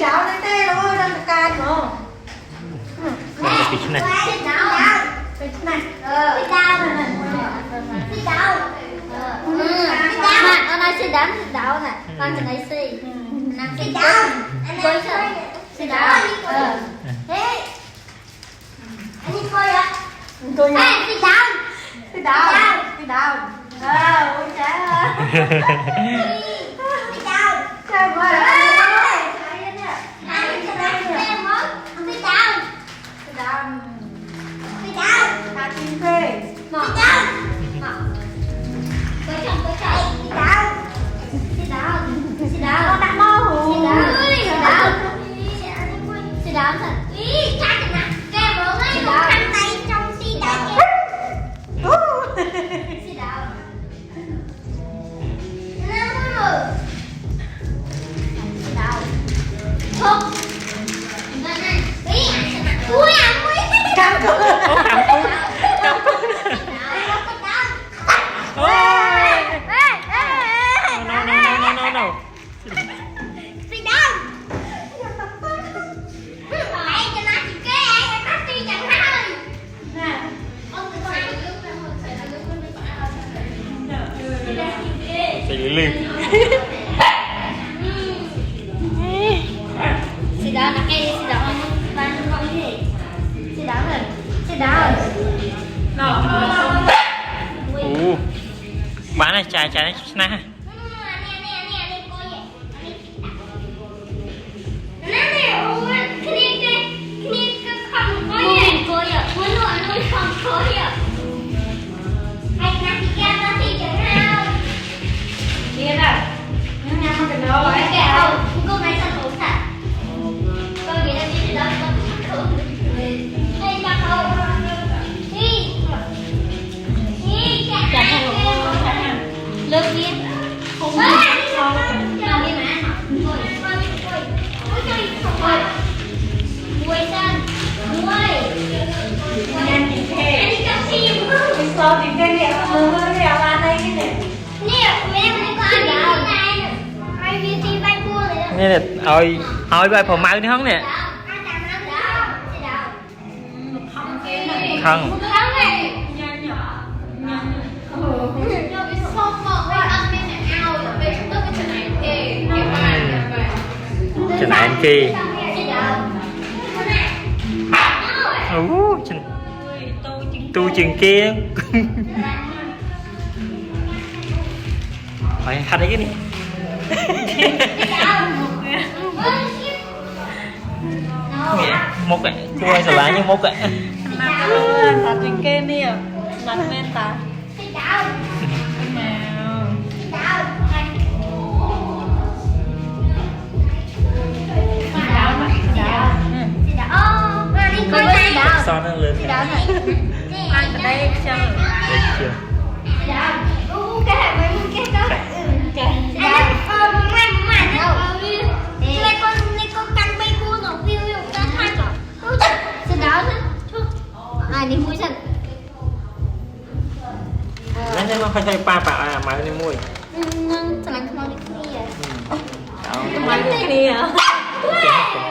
đảo đây tê rồi đang là can mà Cái này cái này Sit down. Mà nói sit down này. Con cái này si. Nam sit down. Coi chưa? Sit down. Hey. Anh đi coi ạ. tôi Hey, sit down. cái đảo ôi trái ơi Sit down. trái quá ta chim phê con đã mơ hù cam cú No. Sit down. Mẹ cho nó chỉ cái em bắt đi chẳng thôi. nè Sẽ lư. Sit down là cái sit down bạn không gì. Sit down rồi. Sit down. Bán này trái này na. kia nè nhưng nha không cần đâu vậy Cô máy sân khấu thật. Cô nghĩ là cái gì đó con không. Đây là không. Đi. Đi chả thành một lớp kia. Không đi. Không đi mà. Ngồi. Ngồi sân. Ngồi. nhanh chị phê Anh đi cặp phim. cái sơ thì cái đẹp hơn cái đẹp là đây cái này Nè, em có ăn cái này. Ai biết gì bay cua rồi đó. Nghe nè, ôi bài phò mau đi không nè. Không. Trên này anh kia. Trên tu chừng kia. Phải hát đấy cái này. Một cái đuôi sờ lá như một cái. ta trên kia nè đặt lên ta Son nó lên. ăn ở đây chưa Đây chưa. Nên nó phải thay pa mà đi mua. ăn cái này à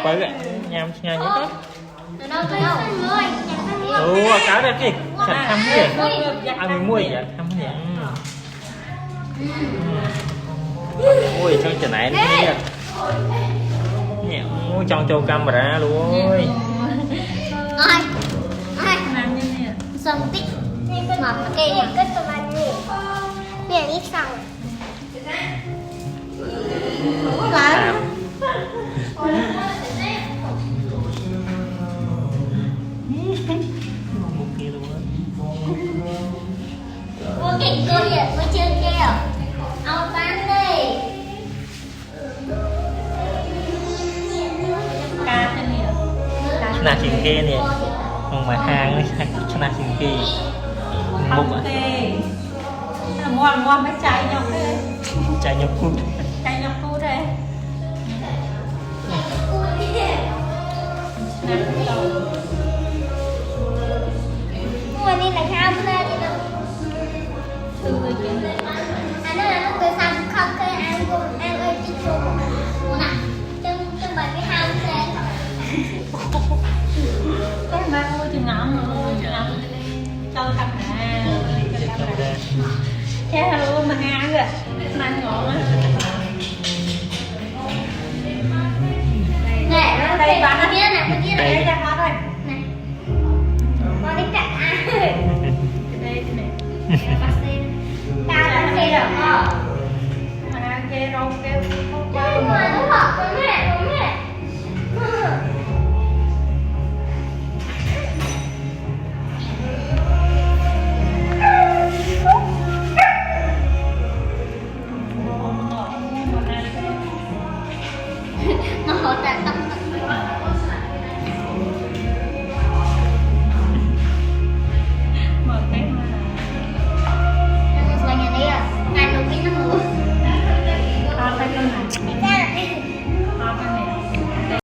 Bới vậy. Nham nham nhất đó. Cá đây kì. Chặt thăm kì. Mình mua vậy, thăm kì. Ui, sao trời này nó nghe. Nè, trong châu camera luôn ơi. Xong tích mà cái này cất cho bạn đi. Biển ít xong. Ủa cái cô vậy mới chơi kêu. Ông bán đi. ca thế nè Chna chừng kia nè. Mà hàng nó chna chừng kia. Mục không á. tê ngoan mới chạy nhọc thế Chạy nhập cút. chạy nhọc cô đây Mua đi là khao ra đi đâu. Anh nói là nó cười xong không cười ăn ơi chích xuống. Nè, chân chân bài cái hao cái má ơi chừng ngậm cho camera thế luôn mà ăn rồi ăn ngon á Nè, đây bán cái kia này, cái kia này. đây ra hết rồi Này. Con đi cạnh à. đây nè Cao bác sĩ rồi. mà kê rau kêu không Trời ơi.